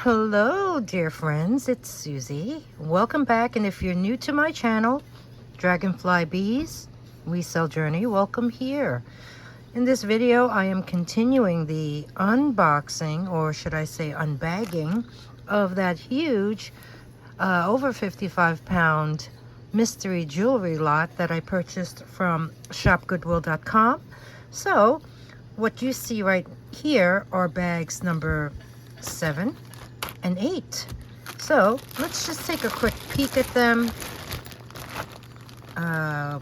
Hello, dear friends, it's Susie. Welcome back, and if you're new to my channel, Dragonfly Bees Resale Journey, welcome here. In this video, I am continuing the unboxing, or should I say unbagging, of that huge, over 55-pound mystery jewelry lot that I purchased from Shopgoodwill.com. So, what you see right here are bags number 7 and 8. So let's just take a quick peek at them.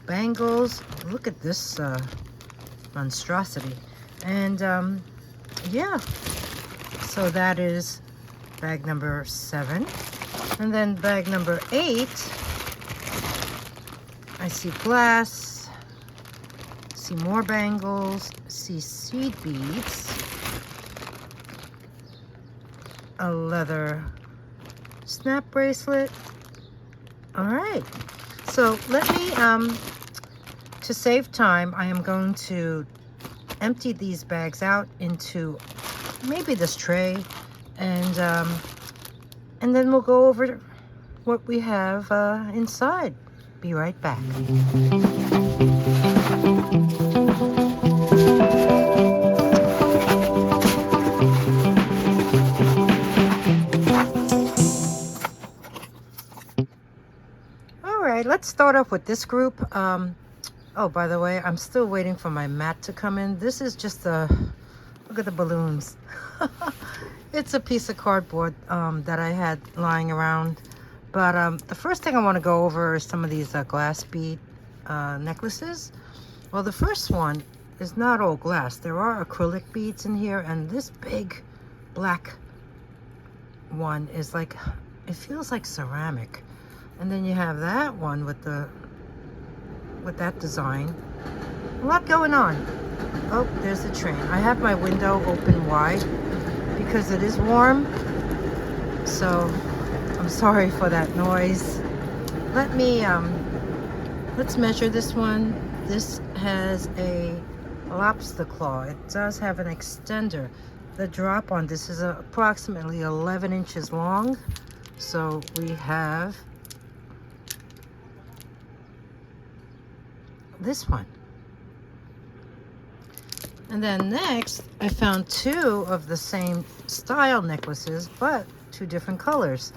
Bangles. Look at this monstrosity. And yeah, so that is bag number 7. And then bag number 8, I see glass, see more bangles, see seed beads, a leather snap bracelet. All right, so let me to save time, I am going to empty these bags out into maybe this tray, and then we'll go over what we have inside. Be right back. Let's start off with this group. Oh, by the way, I'm still waiting for my mat to come in. This is just a look at the balloons. It's a piece of cardboard that I had lying around. But the first thing I want to go over is some of these glass bead necklaces. Well, the first one is not all glass. There are acrylic beads in here, and this big black one is like, it feels like ceramic. And then you have that one with that design. A lot going on. Oh, there's the train. I have my window open wide because it is warm. So I'm sorry for that noise. Let me let's measure this one. This has a lobster claw. It does have an extender. The drop on this is approximately 11 inches long. So we have this one. And then next, I found 2 of the same style necklaces, but 2 different colors.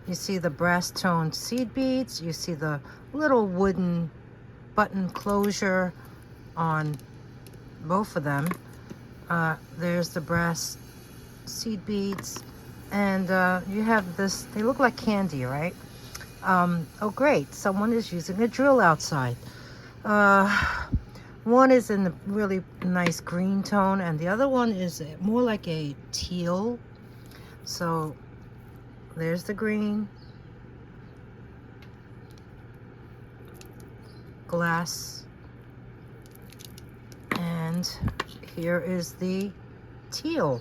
You see the brass toned seed beads. You see the little wooden button closure on both of them. There's the brass seed beads. And you have this, they look like candy, right? Oh, great. Someone is using a drill outside. One is in a really nice green tone, and the other one is more like a teal. So there's the green, glass, and here is the teal.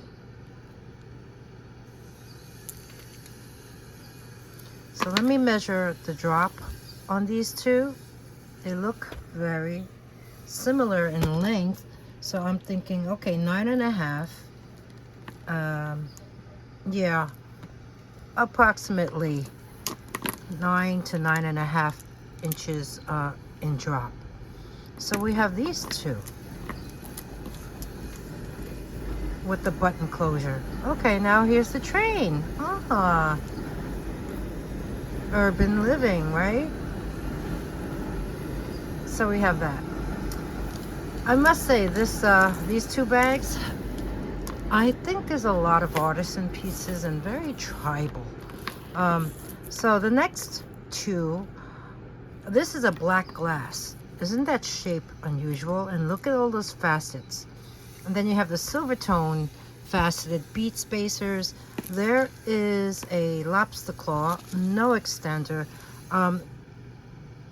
So let me measure the drop on these 2. They look very similar in length, so I'm thinking, okay, 9.5. Yeah, approximately 9 to 9.5 inches in drop. So we have these 2 with the button closure. Okay, now here's the train. Urban living, right? So we have that. I must say, this these 2 bags, I think there's a lot of artisan pieces and very tribal. So the next 2, this is a black glass. Isn't that shape unusual? And look at all those facets. And then you have the silver tone faceted bead spacers. There is a lobster claw, no extender.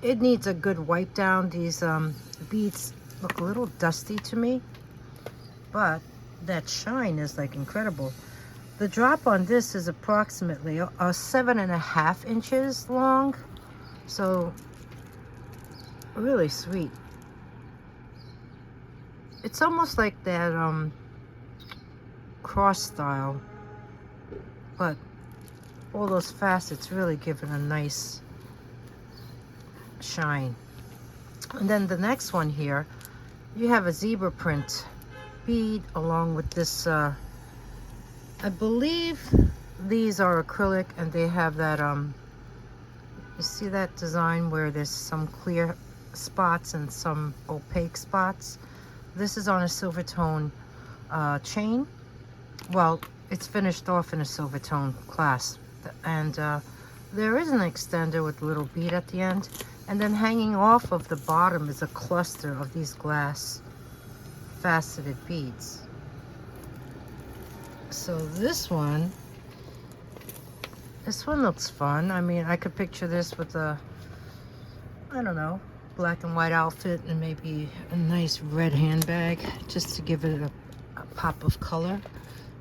It needs a good wipe down. These beads look a little dusty to me, but that shine is like incredible. The drop on this is approximately 7.5 inches long, so really sweet. It's almost like that cross style, but all those facets really give it a nice shine. And then the next one here, you have a zebra print bead along with this, I believe these are acrylic, and they have that, you see that design where there's some clear spots and some opaque spots? This is on a silver tone chain. Well, it's finished off in a silver tone clasp, and there is an extender with a little bead at the end, and then hanging off of the bottom is a cluster of these glass faceted beads. So this one looks fun. I mean, I could picture this with a, I don't know, black and white outfit and maybe a nice red handbag just to give it a pop of color.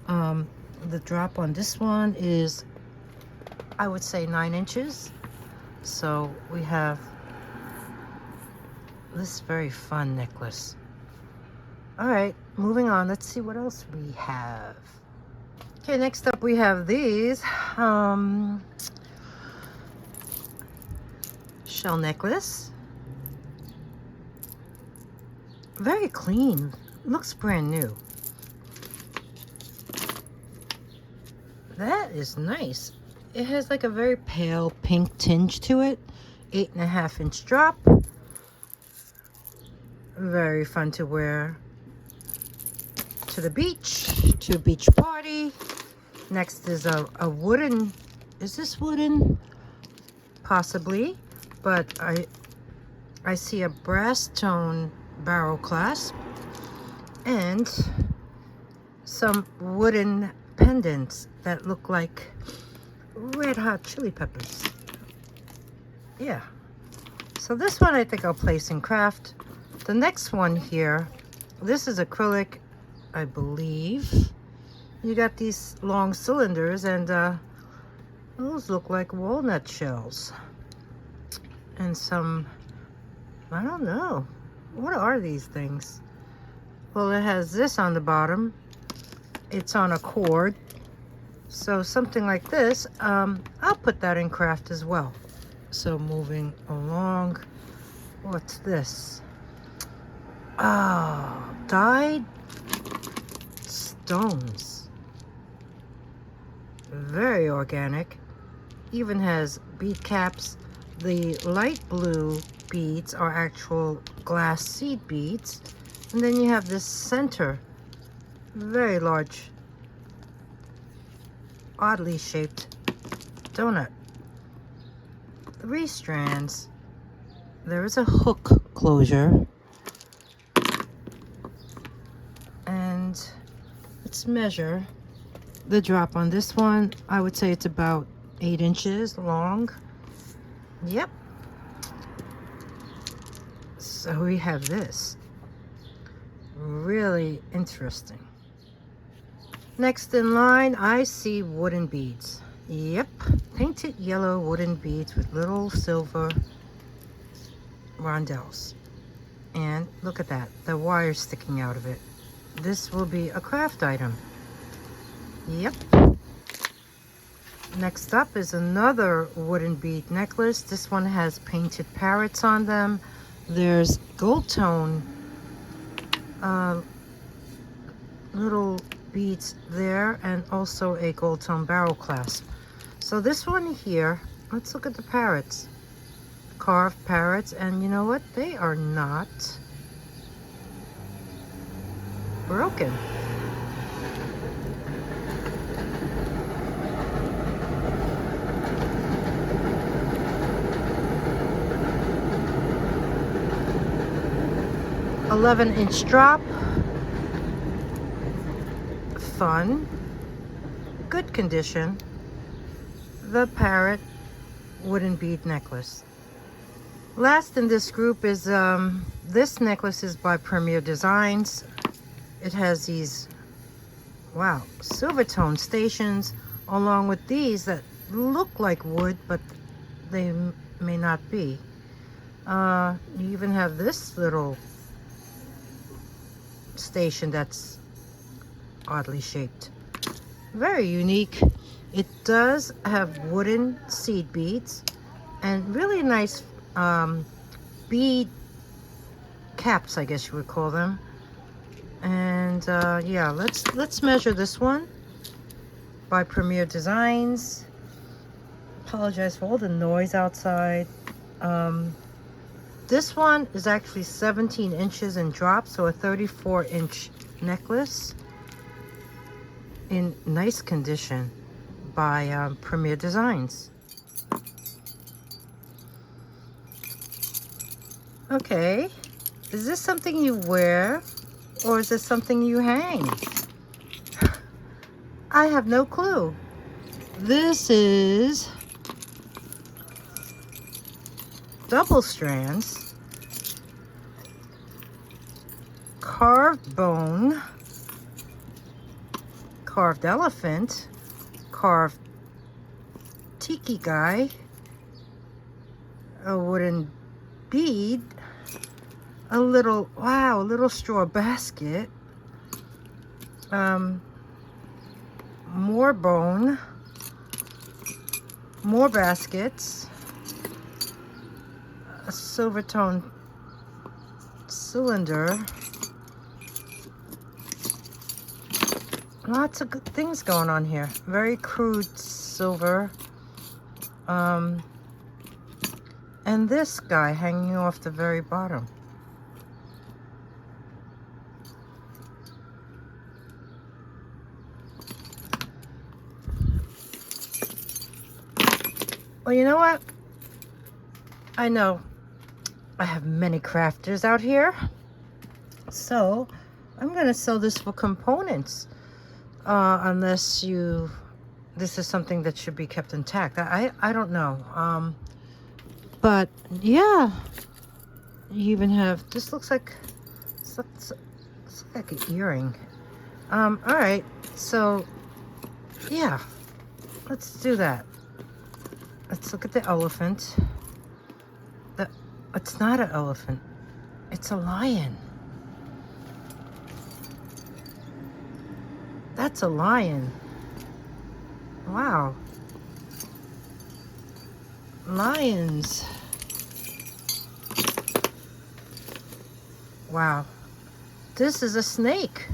The drop on this one is, I would say, 9 inches. So we have this very fun necklace. All right, moving on. Let's see what else we have. Okay, next up we have these shell necklace. Very clean, looks brand new. That is nice. It has like a very pale pink tinge to it. 8.5 inch drop. Very fun to wear to the beach, to a beach party. Next is a wooden, is this wooden? Possibly, but I see a brass tone barrel clasp and some wooden pendants that look like red hot chili peppers. Yeah, so this one I think I'll place in craft. The next one here, this is acrylic, I believe. You got these long cylinders, and those look like walnut shells. And some, I don't know, what are these things? Well, it has this on the bottom. It's on a cord. So something like this, I'll put that in craft as well. So moving along, what's this? Oh, dyed stones. Very organic. Even has bead caps. The light blue beads are actual glass seed beads. And then you have this center, very large, oddly shaped donut. 3 strands. There is a hook closure. And let's measure the drop on this one. I would say it's about 8 inches long. Yep. So we have this. Really interesting. Next in line, I see wooden beads. Yep, painted yellow wooden beads with little silver rondelles. And look at that, the wire sticking out of it. This will be a craft item. Yep. Next up is another wooden bead necklace. This one has painted parrots on them. There's Goldtone little beads there, and also a Goldtone barrel clasp. So this one here, let's look at the parrots. Carved parrots, and you know what? They are not broken. $11-inch drop. Fun. Good condition. The Parrot wooden bead necklace. Last in this group is this necklace is by Premier Designs. It has these, wow, silver tone stations along with these that look like wood, but they may not be. You even have this little station that's oddly shaped. Very unique. It does have wooden seed beads and really nice bead caps, I guess you would call them. And yeah, let's measure this one by Premier Designs. Apologize for all the noise outside. This one is actually 17 inches in drop, so a 34-inch necklace in nice condition by Premier Designs. Okay, is this something you wear or is this something you hang? I have no clue. This is double strands, carved bone, carved elephant, carved tiki guy, a wooden bead, a little, wow, a little straw basket, more bone, more baskets, a silver tone cylinder. Lots of good things going on here. Very crude silver. And this guy hanging off the very bottom. Well, you know what? I know I have many crafters out here, so I'm gonna sell this for components, unless this is something that should be kept intact. I don't know. But yeah, you even have, this looks like an earring. All right, so yeah, let's do that. Let's look at the elephant. It's not an elephant. It's a lion. That's a lion. Wow. Lions. Wow. This is a snake.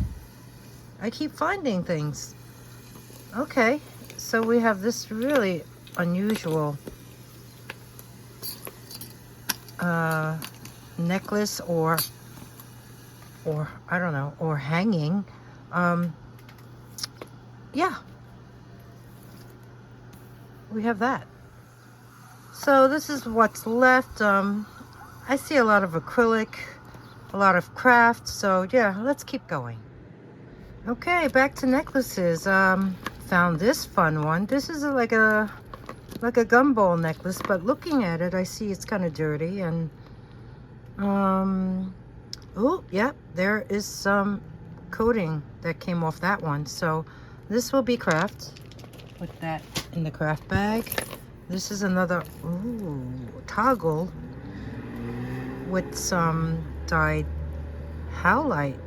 I keep finding things. Okay, so we have this really unusual necklace or I don't know, or hanging. Yeah, we have that. So this is what's left. I see a lot of acrylic, a lot of craft, so yeah, let's keep going. Okay, back to necklaces. Found this fun one. This is like a gumball necklace, but looking at it, I see it's kind of dirty. And oh yeah, there is some coating that came off that one, so this will be craft. Put that in the craft bag. This is another toggle with some dyed howlite,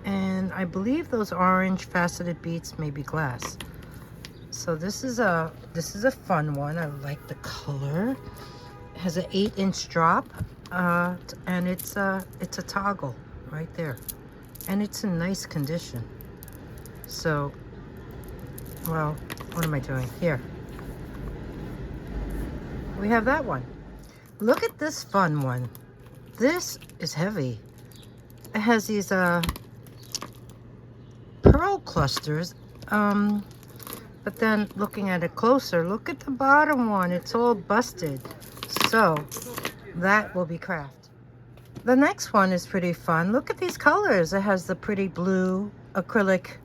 and I believe those orange faceted beads may be glass. So this is a fun one. I like the color. It has an 8-inch drop, and it's a toggle right there, and it's in nice condition. So, well, what am I doing here? We have that one. Look at this fun one. This is heavy. It has these pearl clusters. But then looking at it closer, look at the bottom one. It's all busted. So that will be craft. The next one is pretty fun. Look at these colors. It has the pretty blue acrylic,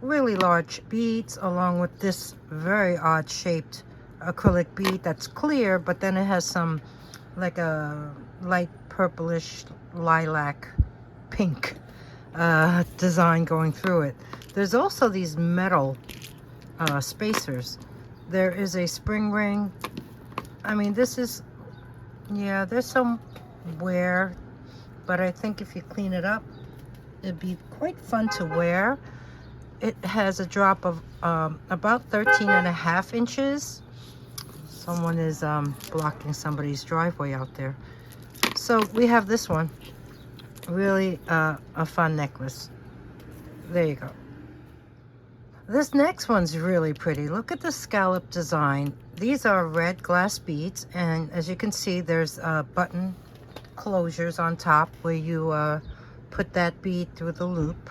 really large beads, along with this very odd shaped acrylic bead that's clear, but then it has some like a light purplish lilac pink design going through it. There's also these metal spacers. There is a spring ring. I mean, this is, yeah, there's some wear, but I think if you clean it up, it'd be quite fun to wear. It has a drop of about 13.5 inches. Someone is blocking somebody's driveway out there. So we have this one. Really a fun necklace. There you go. This next one's really pretty. Look at the scallop design. These are red glass beads, and as you can see, there's button closures on top where you put that bead through the loop.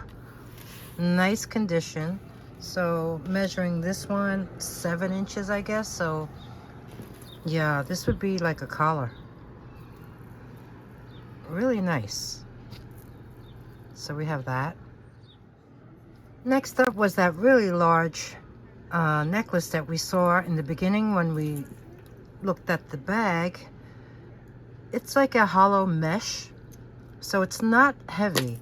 Nice condition. So measuring this one 7 inches, I guess. So yeah, this would be like a collar. Really nice. So we have that. Next up was that really large necklace that we saw in the beginning when we looked at the bag. It's like a hollow mesh, so it's not heavy.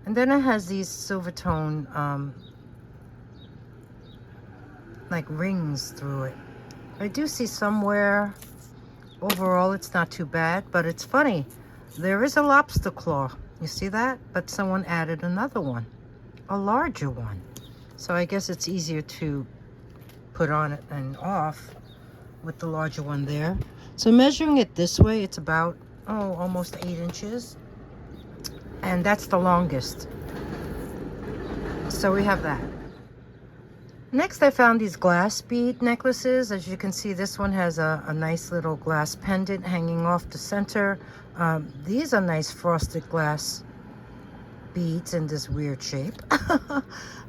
And then it has these silver tone like rings through it. I do see somewhere, overall it's not too bad, but it's funny. There is a lobster claw. You see that? But someone added another one, a larger one. So I guess it's easier to put on and off with the larger one there. So measuring it this way, it's about, almost 8 inches. And that's the longest. So we have that. Next, I found these glass bead necklaces. As you can see, this one has a nice little glass pendant hanging off the center. These are nice frosted glass beads in this weird shape.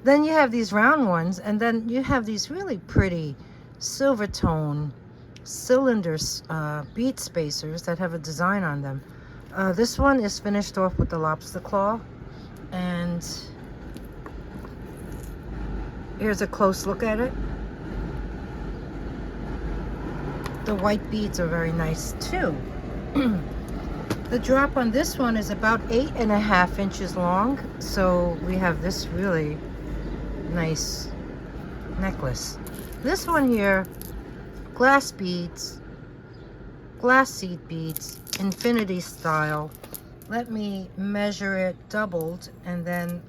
Then you have these round ones, and then you have these really pretty silver tone cylinders, bead spacers that have a design on them. This one is finished off with the lobster claw, and here's a close look at it. The white beads are very nice too. The drop on this one is about 8.5 inches long, so we have this really nice necklace. This one here, glass beads, glass seed beads, infinity style. Let me measure it doubled, and then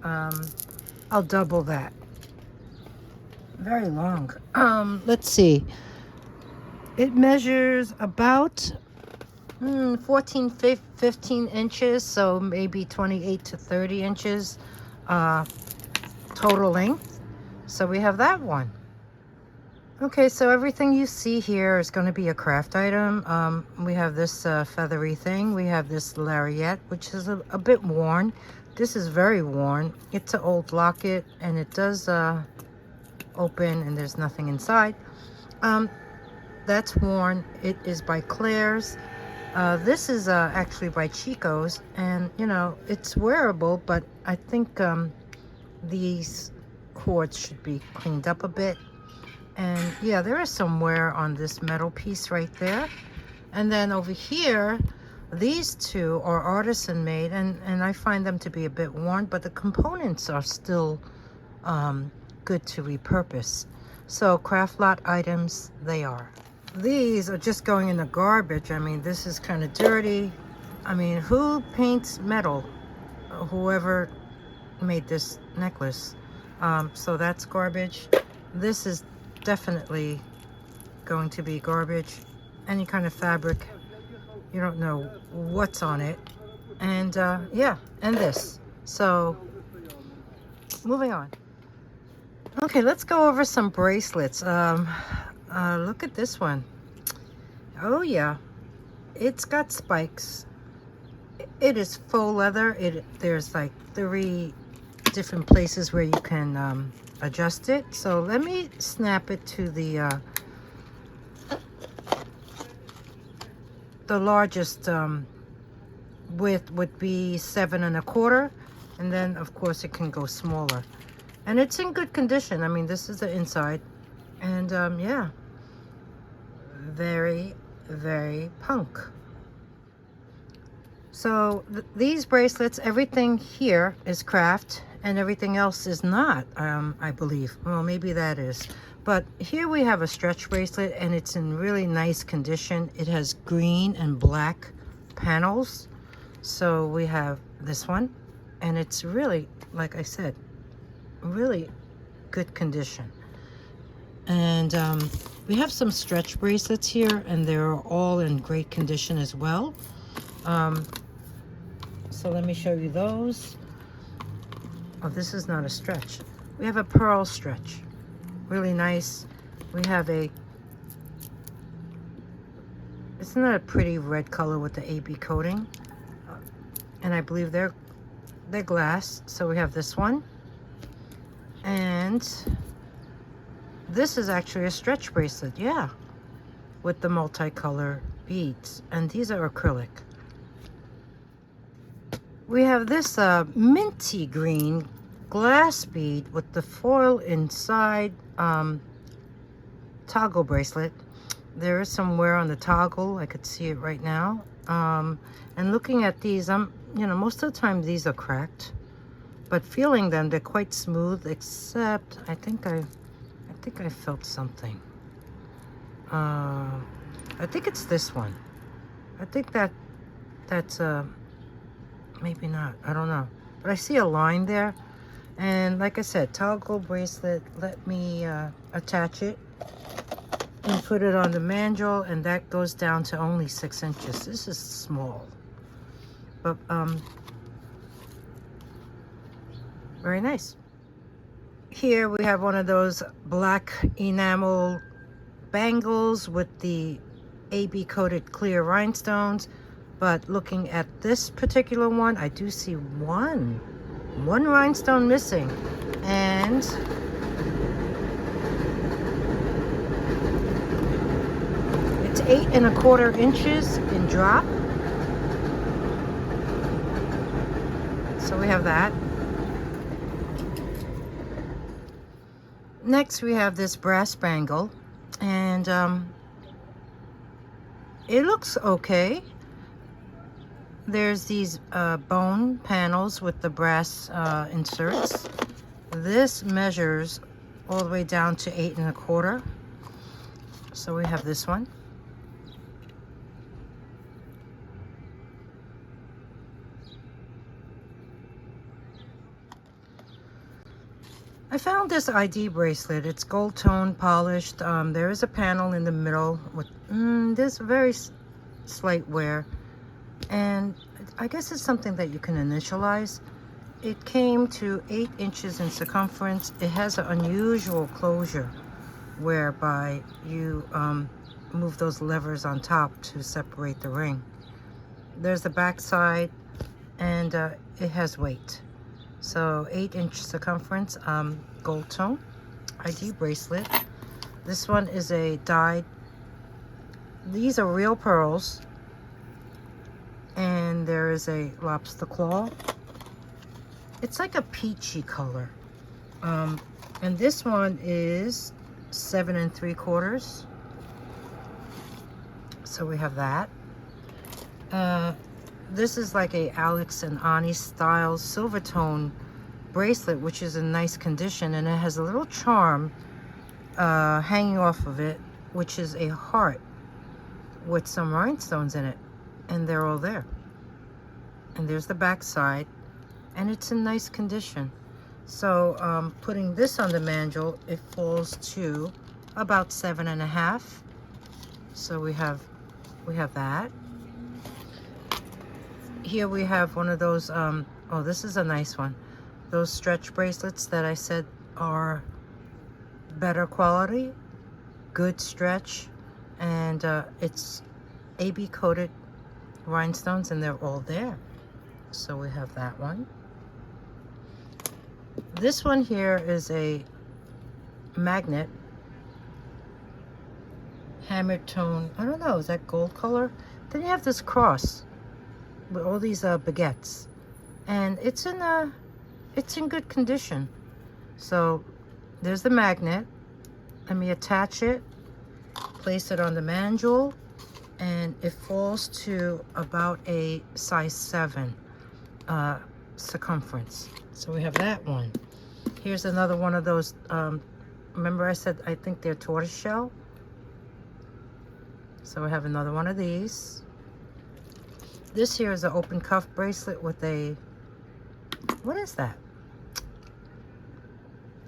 I'll double that. Very long. Let's see. It measures about 14, 15 inches, so maybe 28 to 30 inches total length. So we have that one. Okay, so everything you see here is going to be a craft item. We have this feathery thing. We have this lariat, which is a bit worn. This is very worn. It's an old locket, and it does open, and there's nothing inside. That's worn. It is by Claire's. This is actually by Chico's, and you know, it's wearable, but I think these cords should be cleaned up a bit. And yeah, there is some wear on this metal piece right there. And then over here, these two are artisan made, and I find them to be a bit worn, but the components are still good to repurpose. So craft lot items they are. These are just going in the garbage. I mean, this is kind of dirty. I mean, who paints metal? Whoever made this necklace. So that's garbage. This is definitely going to be garbage. Any kind of fabric, you don't know what's on it. And yeah, and this. So moving on. Okay, let's go over some bracelets. Look at this one. Oh yeah, it's got spikes. It is faux leather. There's like 3 different places where you can adjust it. So let me snap it to the largest width would be 7 1/4, and then of course it can go smaller. And it's in good condition. I mean, this is the inside, and yeah, very, very punk. So these bracelets, everything here is craft and everything else is not, I believe. Well, maybe that is. But here we have a stretch bracelet, and it's in really nice condition. It has green and black panels. So we have this one, and it's really, like I said, really good condition. And we have some stretch bracelets here, and they're all in great condition as well. So let me show you those. Oh, this is not a stretch. We have a pearl stretch. Really nice. We have a, isn't that a pretty red color with the AB coating? And I believe they're glass. So we have this one. And this is actually a stretch bracelet, yeah, with the multicolor beads. And these are acrylic. We have this minty green glass bead with the foil inside, toggle bracelet. There is some wear on the toggle. I could see it right now. And looking at these, most of the time these are cracked, but feeling them, they're quite smooth, except I think I felt something. I think it's this one. I think that's maybe not, I don't know, but I see a line there. And like I said, toggle bracelet. Let me attach it and put it on the mandrel, and that goes down to only 6 inches. This is small, but very nice. Here we have one of those black enamel bangles with the AB coated clear rhinestones. But looking at this particular one, I do see one rhinestone missing. And it's 8 1/4 inches in drop. So we have that. Next we have this brass bangle. And it looks okay. There's these bone panels with the brass inserts. This measures all the way down to 8 1/4. So we have this one. I found this ID bracelet. It's gold tone polished. There is a panel in the middle with this very slight wear. And I guess it's something that you can initialize. It came to 8 inches in circumference. It has an unusual closure whereby you move those levers on top to separate the ring. There's the back side, and it has weight. So 8-inch circumference, gold tone ID bracelet. This one is a dyed. These are real pearls. And there is a lobster claw. It's like a peachy color. And this one is 7 3/4. So we have that. This is like a Alex and Ani style silver tone bracelet, which is in nice condition, and it has a little charm hanging off of it, which is a heart with some rhinestones in it. And they're all there. And there's the back side, and it's in nice condition. So putting this on the mandrel, it falls to about 7 1/2. So we have that. Here we have one of those, oh, this is a nice one. Those stretch bracelets that I said are better quality, good stretch, and it's AB coated rhinestones, and they're all there. So we have that one. This one here is a magnet, hammered tone. I don't know, is that gold color? Then you have this cross with all these baguettes, and it's in good condition. So there's the magnet. Let me attach it, place it on the mandrel, and it falls to about a size 7 circumference. So we have that one. Here's another one of those, remember I said I think they're tortoiseshell? So we have another one of these. This here is an open cuff bracelet with a, what is that?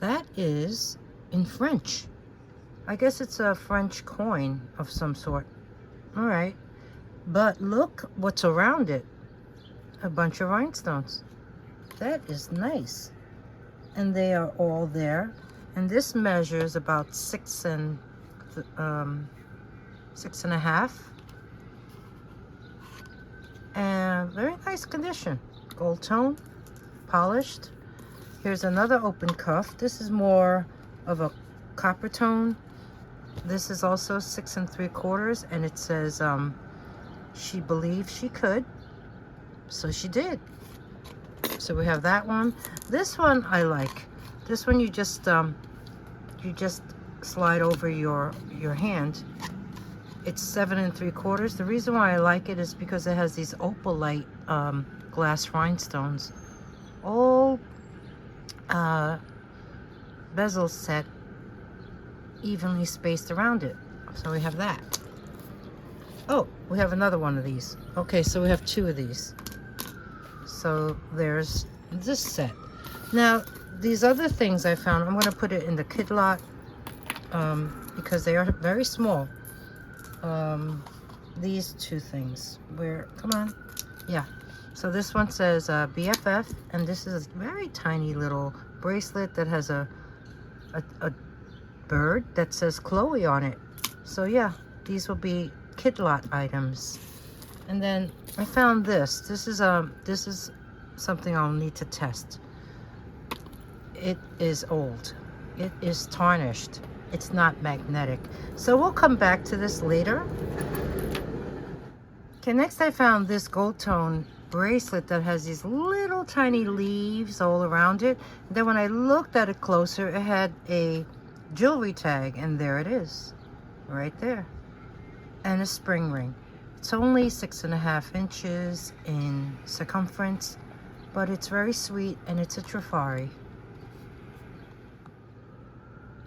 That is in French. I guess it's a French coin of some sort. All right. But look what's around it. A bunch of rhinestones. That is nice. And they are all there. And this measures about 6.5. And very nice condition. Gold tone, polished. Here's another open cuff. This is more of a copper tone. This is also 6 3/4, and it says she believed she could, so she did. So we have that one. This one I like. This one you just slide over your hand. It's 7 3/4. The reason why I like it is because it has these opalite glass rhinestones, all bezel set evenly spaced around it. So we have that. Oh, we have another one of these. Okay, so we have 2 of these. So there's this set. Now, these other things I found, I'm going to put it in the kid lot because they are very small. These 2 things. Come on. Yeah. So this one says BFF, and this is a very tiny little bracelet that has a bird that says Chloe on it. So yeah, these will be kid lot items. And then I found this. This is something I'll need to test. It is old. It is tarnished. It's not magnetic. So we'll come back to this later. Okay, next I found this Goldtone bracelet that has these little tiny leaves all around it. Then when I looked at it closer, it had a jewelry tag, and there it is, right there, and a spring ring. It's only 6.5 inches in circumference, but it's very sweet, and it's a Trifari.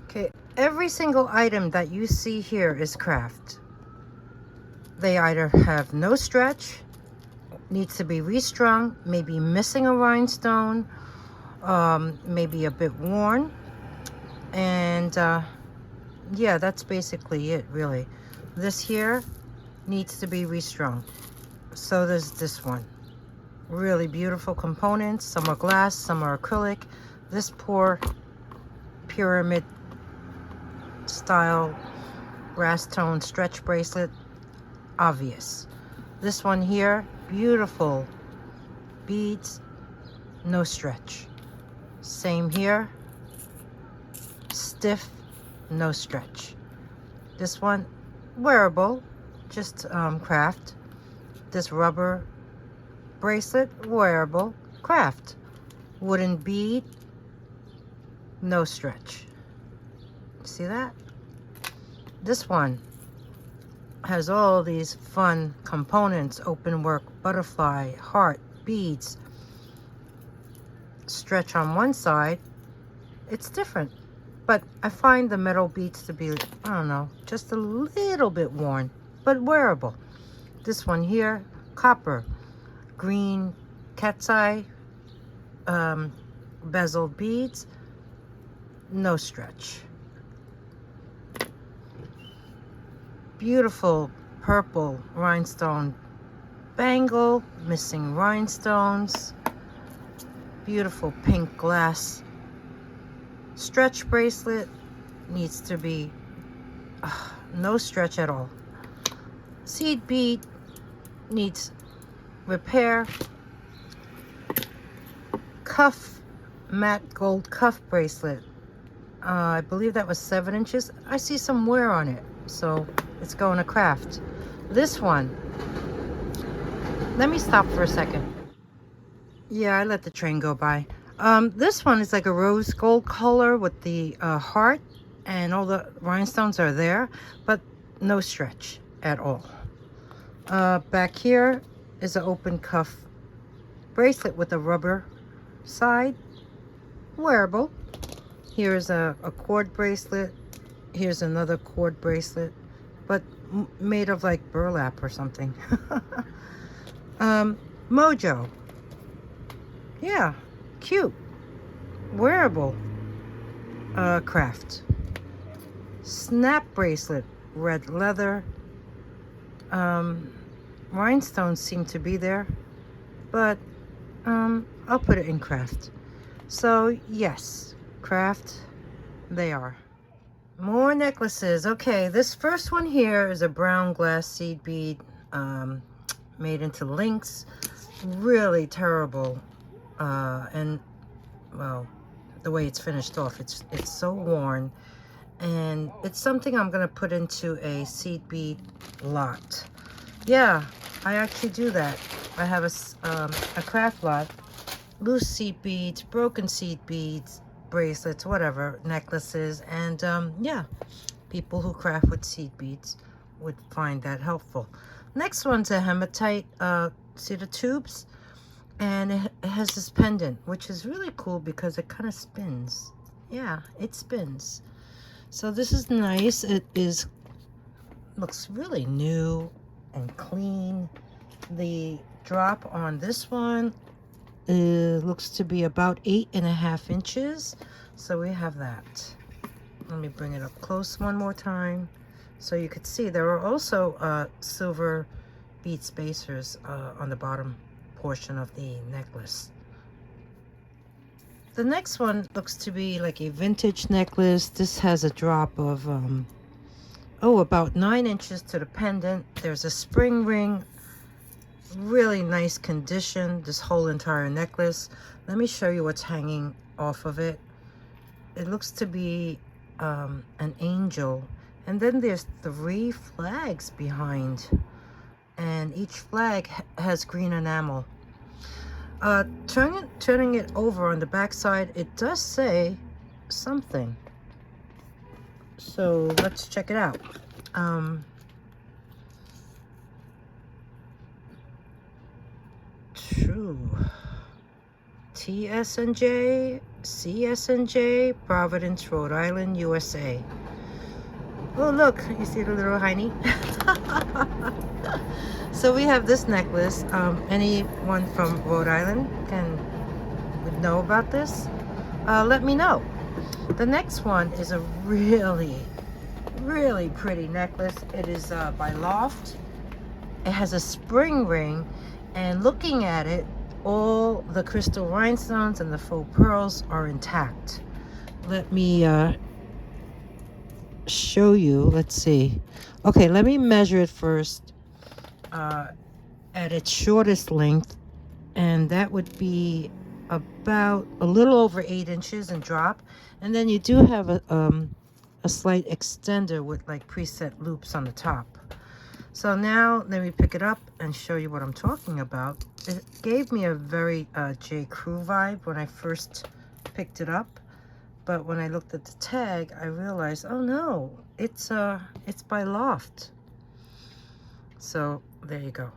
Okay, every single item that you see here is craft. They either have no stretch, needs to be restrung, maybe missing a rhinestone, maybe a bit worn, and yeah, that's basically it, really. This here needs to be restrung. So there's this one. Really beautiful components. Some are glass, some are acrylic. This poor pyramid style brass tone stretch bracelet, obvious. This one here, beautiful beads, no stretch. Same here, stiff, no stretch. This one, wearable, just craft. This rubber bracelet, wearable, craft. Wooden bead, no stretch. See that? This one has all these fun components: open work, butterfly, heart, beads. Stretch on one side, it's different. But I find the metal beads to be, I don't know, just a little bit worn, but wearable. This one here, copper, green cat's eye, bezeled beads, no stretch. Beautiful purple rhinestone bangle, missing rhinestones. Beautiful pink glass stretch bracelet, needs to be no stretch at all. Seed bead needs repair. Cuff, matte gold cuff bracelet. I believe that was 7 inches. I see some wear on it, so it's going to craft. This one, let me stop for a second. Yeah, I let the train go by. This one is like a rose gold color with the heart, and all the rhinestones are there, but no stretch at all. Back here is an open cuff bracelet with a rubber side, wearable. Here's a cord bracelet. Here's another cord bracelet, but made of like burlap or something. Mojo. Yeah, cute, wearable. craft. Snap bracelet, red leather. Rhinestones seem to be there, but I'll put it in craft. So yes, craft they are. More necklaces. Okay, this first one here is a brown glass seed bead made into links. Really terrible. And well, the way it's finished off, it's so worn. And it's something I'm gonna put into a seed bead lot. Yeah, I actually do that. I have a craft lot, loose seed beads, broken seed beads, bracelets, whatever, necklaces, and yeah, people who craft with seed beads would find that helpful. Next one's a hematite, see the tubes? And it has this pendant, which is really cool because it kind of spins. Yeah, it spins. So this is nice. It looks really new and clean. The drop on this one looks to be about 8.5 inches. So we have that. Let me bring it up close one more time so you could see. There are also silver bead spacers on the bottom portion of the necklace. The next one looks to be like a vintage necklace. This has a drop of about 9 inches to the pendant. There's a spring ring, really nice condition, this whole entire necklace. Let me show you what's hanging off of it. It looks to be an angel, and then there's 3 flags behind, and each flag has green enamel. Turning it over on the back side, it does say something. So let's check it out. True. TSNJ, CSNJ, Providence, Rhode Island, USA. Oh, look, you see the little hiney? So we have this necklace. Anyone from Rhode Island would know about this? Let me know. The next one is a really, really pretty necklace. It is by Loft. It has a spring ring, and looking at it, all the crystal rhinestones and the faux pearls are intact. Let me show you. Let's see. Okay, let me measure it first at its shortest length, and that would be about a little over 8 inches in drop. And then you do have a slight extender with like preset loops on the top. So now let me pick it up and show you what I'm talking about. It gave me a very J. Crew vibe when I first picked it up, but when I looked at the tag, I realized, oh no, it's by Loft. So there you go.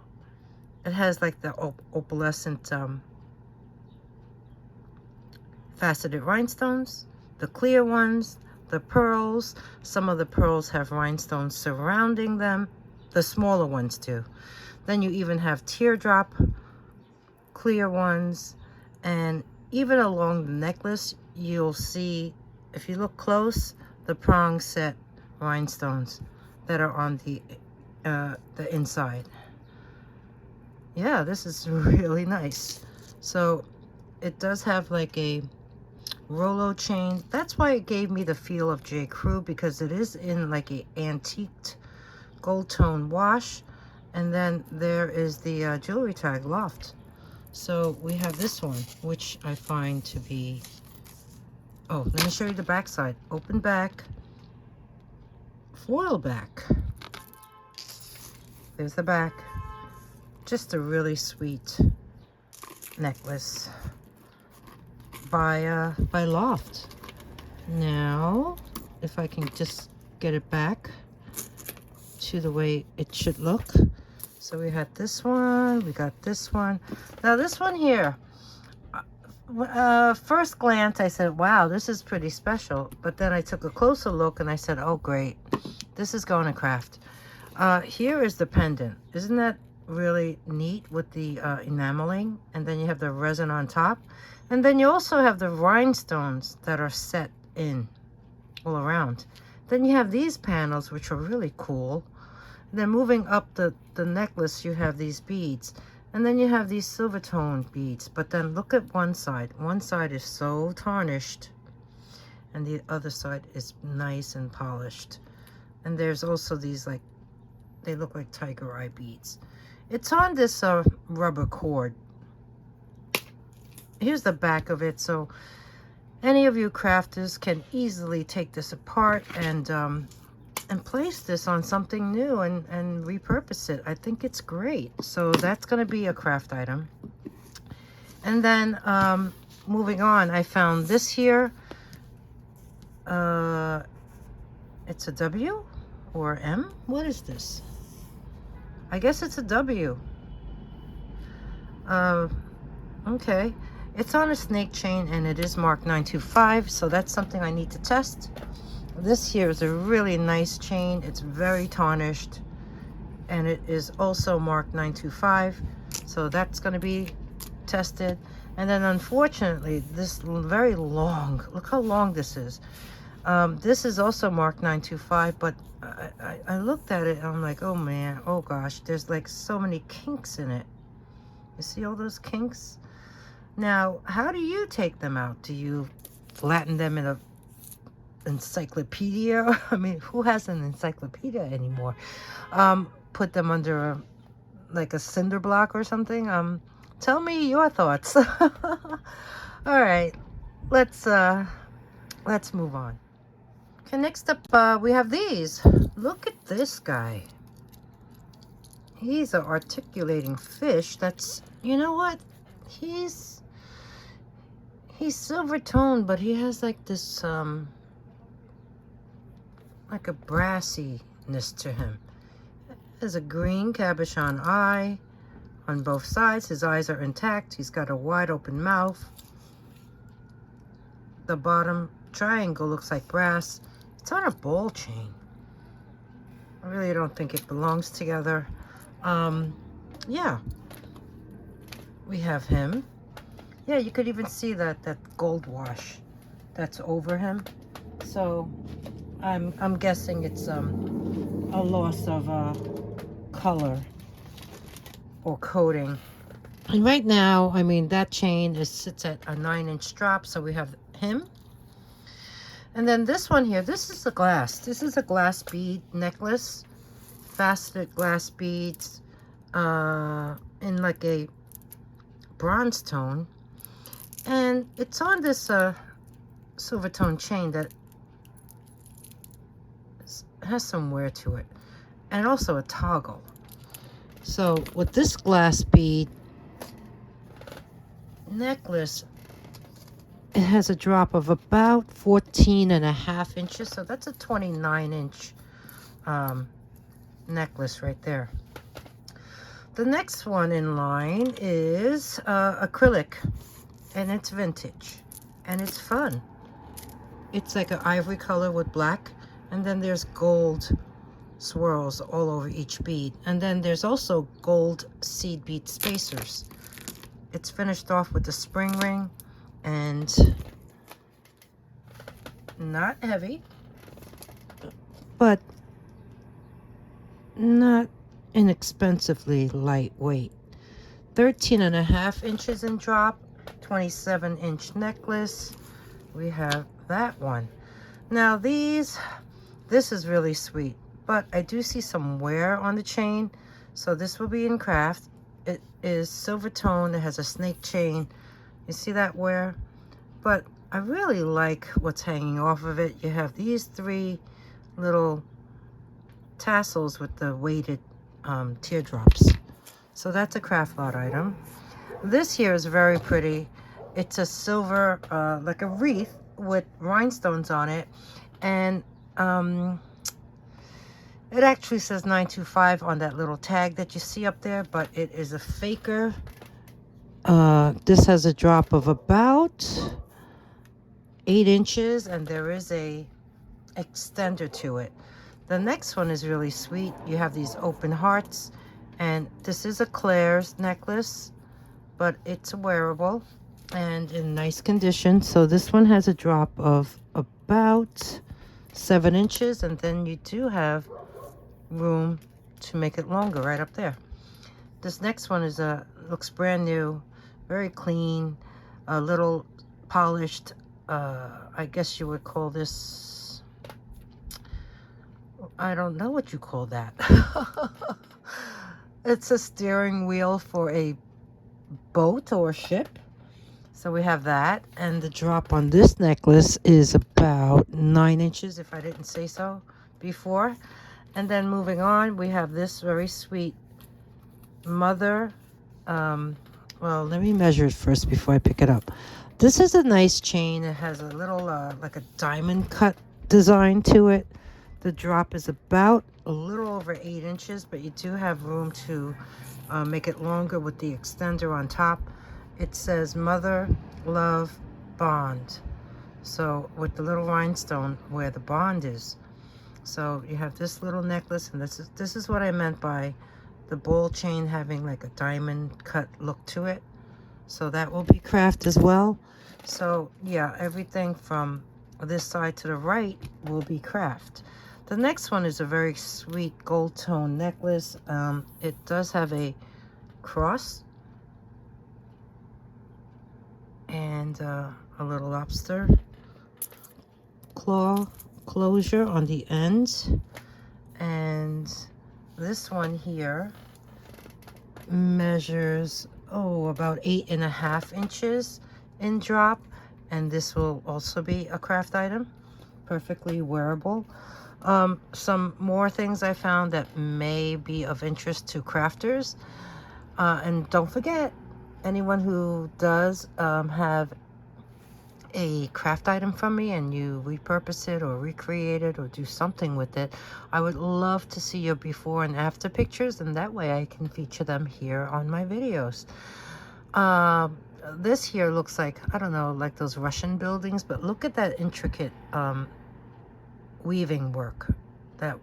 It has like the opalescent faceted rhinestones, the clear ones, the pearls. Some of the pearls have rhinestones surrounding them. The smaller ones do. Then you even have teardrop clear ones, and even along the necklace you'll see, if you look close, the prong set rhinestones that are on the inside. Yeah, this is really nice. So it does have like a Rolo chain. That's why it gave me the feel of J. Crew, because it is in like a antiqued gold tone wash. And then there is the jewelry tag Loft. So we have this one, which I find to be, oh, let me show you the back side. Open back, foil back. There's the back. Just a really sweet necklace by Loft. Now, if I can just get it back to the way it should look. So we had this one, we got this one. Now this one here, first glance I said, wow, this is pretty special. But then I took a closer look and I said, oh great, this is going to craft. Here is the pendant. Isn't that really neat with the enameling? And then you have the resin on top. And then you also have the rhinestones that are set in. all around. Then you have these panels, which are really cool. Then moving up the necklace, you have these beads. And then you have these silver tone beads. But then look at one side. One side is so tarnished. And the other side is nice and polished. And there's also these, like, they look like tiger eye beads. It's on this rubber cord. Here's the back of it. So any of you crafters can easily take this apart and place this on something new and repurpose it. I think it's great. So that's going to be a craft item. And then moving on, I found this here. It's a W or M? What is this? I guess it's a W. Okay. It's on a snake chain and it is marked 925, so that's something I need to test. This here is a really nice chain. It's very tarnished and it is also marked 925, so that's going to be tested. And then unfortunately, this very long, look how long this is. This is also marked 925, but I looked at it and I'm like, oh man, oh gosh, there's like so many kinks in it. You see all those kinks? Now, how do you take them out? Do you flatten them in a encyclopedia? I mean, who has an encyclopedia anymore? Put them under like a cinder block or something? Tell me your thoughts. All right, let's move on. Okay, next up, we have these. Look at this guy. He's an articulating fish. That's, you know what? He's silver toned, but he has like this, like a brassiness to him. There's a green cabochon eye on both sides. His eyes are intact. He's got a wide open mouth. The bottom triangle looks like brass. It's on a ball chain. I really don't think it belongs together. Yeah. We have him. Yeah, you could even see that gold wash that's over him. So I'm guessing it's a loss of color or coating. And right now, I mean, that chain sits at a 9-inch drop, so we have him. And then this one here, this is a glass. This is a glass bead necklace, faceted glass beads in like a bronze tone. And it's on this silver tone chain that has some wear to it. And also a toggle. So with this glass bead necklace, it has a drop of about 14.5 inches. So that's a 29-inch necklace right there. The next one in line is acrylic. And it's vintage. And it's fun. It's like an ivory color with black. And then there's gold swirls all over each bead. And then there's also gold seed bead spacers. It's finished off with the spring ring. And not heavy. But not inexpensively lightweight. 13.5 inches in drop. 27-inch necklace. We have that one. Now this is really sweet, but I do see some wear on the chain, so this will be in craft. It is silver tone. It has a snake chain. You see that wear? But I really like what's hanging off of it. You have these 3 little tassels with the weighted teardrops. So that's a craft lot item. This here is very pretty. It's a silver, like a wreath with rhinestones on it. And it actually says 925 on that little tag that you see up there, but it is a faker. This has a drop of about 8 inches, and there is a extender to it. The next one is really sweet. You have these open hearts, and this is a Claire's necklace, but it's wearable and in nice condition. So this one has a drop of about 7 inches, and then you do have room to make it longer right up there. This next one is looks brand new, very clean, a little polished. I guess you would call this, I don't know what you call that. It's a steering wheel for a boat or ship. So we have that, and the drop on this necklace is about 9 inches, if I didn't say so before. And then moving on, we have this very sweet mother. Well, let me measure it first before I pick it up. This is a nice chain. It has a little like a diamond cut design to it. The drop is about a little over 8 inches, but you do have room to make it longer with the extender on top. It says Mother Love Bond. So with the little rhinestone where the bond is. So you have this little necklace, and this is what I meant by the ball chain having like a diamond cut look to it. So that will be craft as well. So yeah, everything from this side to the right will be craft. The next one is a very sweet gold tone necklace. It does have a cross and a little lobster claw closure on the end. And this one here measures about 8.5 inches in drop, and this will also be a craft item, perfectly wearable. Some more things I found that may be of interest to crafters, and don't forget, anyone who does have a craft item from me and you repurpose it or recreate it or do something with it, I would love to see your before and after pictures, and that way I can feature them here on my videos. This here looks like, I don't know, like those Russian buildings, but look at that intricate weaving work. That,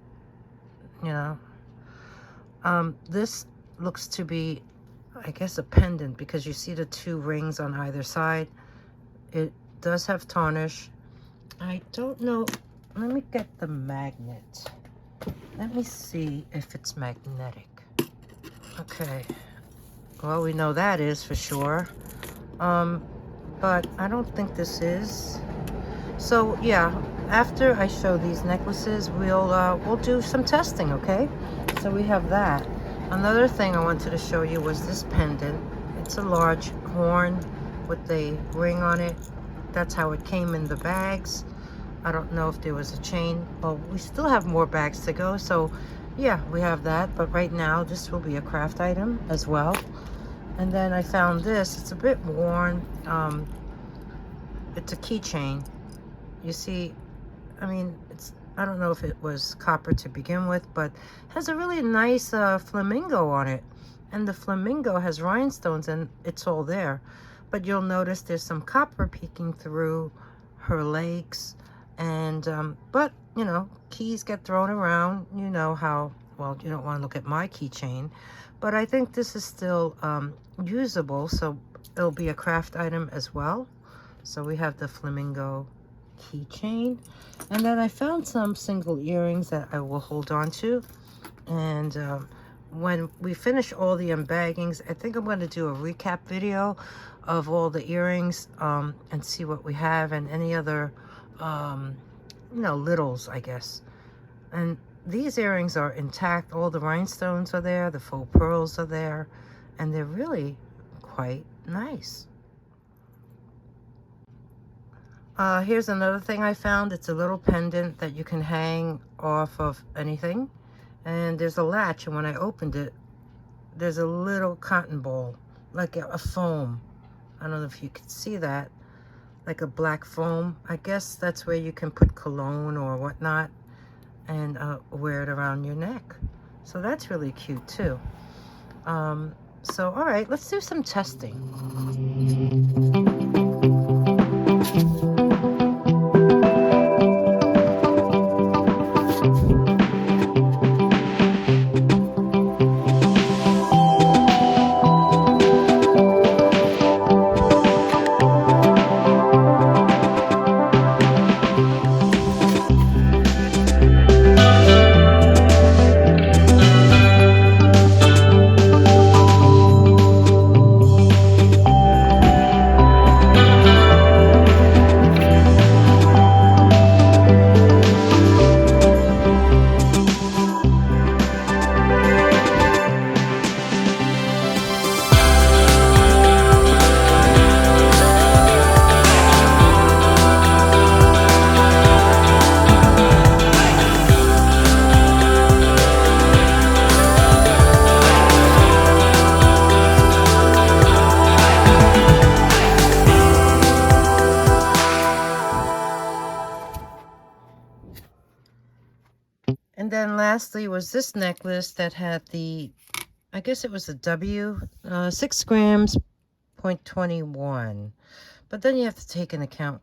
you know, this looks to be, I guess, a pendant, because you see the 2 rings on either side. It does have tarnish. I don't know, let me get the magnet. Let me see if it's magnetic. Okay, well, we know that is for sure, but I don't think this is. So yeah, after I show these necklaces, we'll do some testing. Okay, so we have that. Another thing I wanted to show you was this pendant. It's a large horn with a ring on it. That's how it came in the bags. I don't know if there was a chain, but we still have more bags to go. So yeah, we have that, but right now this will be a craft item as well. And then I found this. It's a bit worn. It's a keychain. You see, I mean, I don't know if it was copper to begin with, but has a really nice flamingo on it. And the flamingo has rhinestones, and it's all there. But you'll notice there's some copper peeking through her legs. And, but, you know, keys get thrown around. You know how, well, you don't want to look at my keychain. But I think this is still usable, so it'll be a craft item as well. So we have the flamingo keychain. And then I found some single earrings that I will hold on to. And when we finish all the unbaggings, I think I'm going to do a recap video of all the earrings and see what we have, and any other you know, littles, I guess. And these earrings are intact. All the rhinestones are there, the faux pearls are there, and they're really quite nice. Here's another thing I found. It's a little pendant that you can hang off of anything, and there's a latch, and when I opened it, there's a little cotton ball, like a foam. I don't know if you can see that, like a black foam. I guess that's where you can put cologne or whatnot and wear it around your neck. So that's really cute too. So all right, let's do some testing. then lastly was this necklace that had the, I guess it was a W, 6 grams, 0.21. But then you have to take into account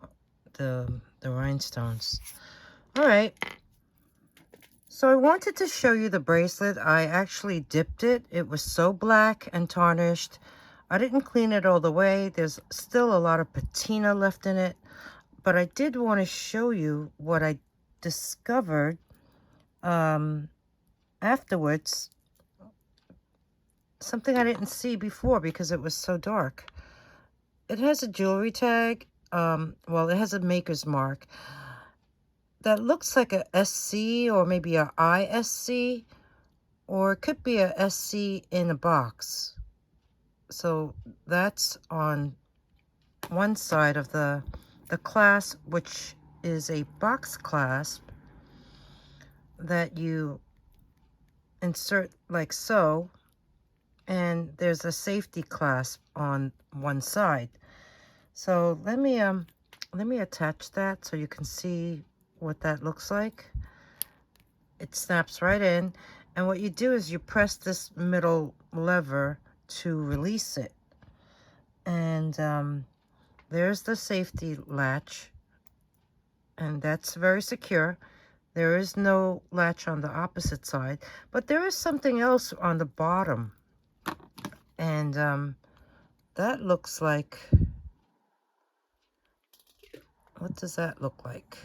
the rhinestones. All right. So I wanted to show you the bracelet. I actually dipped it. It was so black and tarnished. I didn't clean it all the way. There's still a lot of patina left in it. But I did want to show you what I discovered afterwards. Something I didn't see before because it was so dark. It has a jewelry tag. Well, it has a maker's mark that looks like a SC or maybe a ISC, or it could be a SC in a box. So that's on one side of the clasp, which is a box clasp that you insert like so, and there's a safety clasp on one side. So let me attach that so you can see what that looks like. It snaps right in, and what you do is you press this middle lever to release it, and there's the safety latch, and that's very secure. There is no latch on the opposite side, but there is something else on the bottom, and that looks like, what does that look like?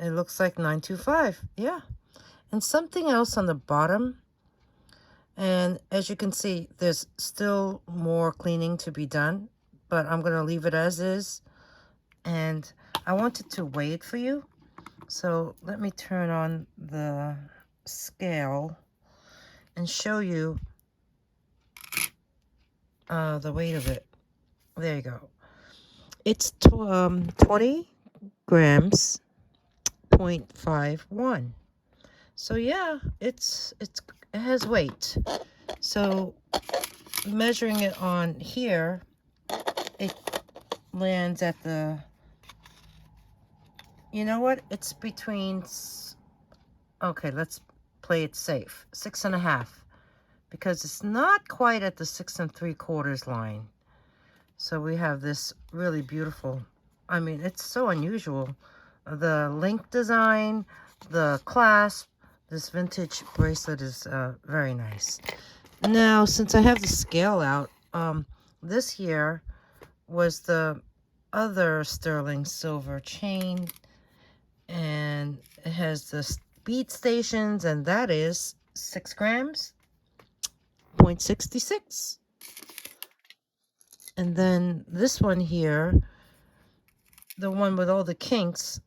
It looks like 925, yeah. And something else on the bottom, and as you can see, there's still more cleaning to be done, but I'm gonna leave it as is. And I wanted to weigh it for you, so let me turn on the scale and show you the weight of it. There you go. It's 20 grams, 0.51. So yeah, it has weight. So measuring it on here, it lands at the, you know what? It's between, okay, let's play it safe. 6.5, because it's not quite at the 6 3/4 line. So we have this really beautiful, I mean, it's so unusual. The link design, the clasp, this vintage bracelet is very nice. Now, since I have the scale out, this here was the other sterling silver chain, and it has the bead stations, and that is 6 grams, 0.66. And then this one here, the one with all the kinks,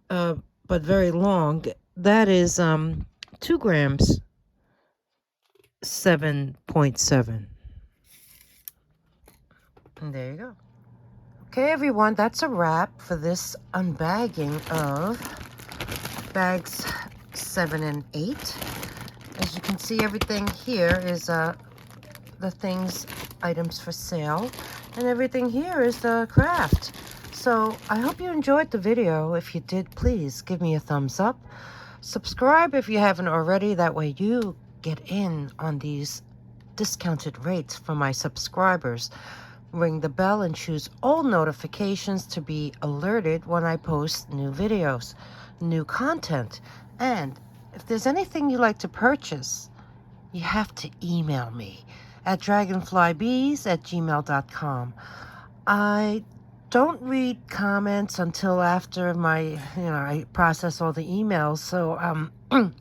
but very long, that is 2 grams, 7.7. And there you go. Okay, everyone, that's a wrap for this unbagging of bags 7 and 8. As you can see, everything here is the things, items for sale, and everything here is the craft. So I hope you enjoyed the video. If you did, please give me a thumbs up. Subscribe if you haven't already. That way you get in on these discounted rates for my subscribers. Ring the bell and choose all notifications to be alerted when I post new videos, new content. And if there's anything you'd like to purchase, you have to email me at dragonflybees@gmail.com. I don't read comments until after I process all the emails. So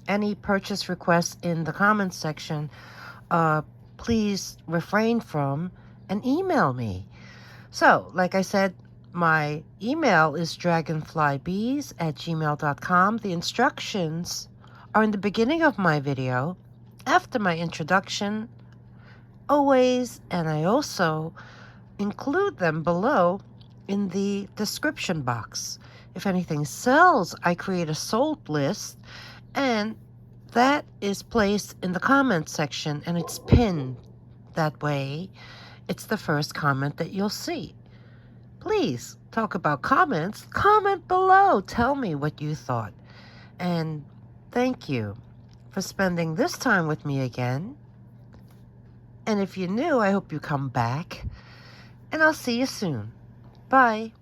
any purchase requests in the comments section, please refrain from and email me. So, like I said, my email is dragonflybees@gmail.com. The instructions are in the beginning of my video, after my introduction, always, and I also include them below in the description box. If anything sells, I create a sold list, and that is placed in the comments section, and it's pinned. That way, it's the first comment that you'll see. Please talk about comments. Comment below. Tell me what you thought. And thank you for spending this time with me again. And if you're new, I hope you come back. And I'll see you soon. Bye.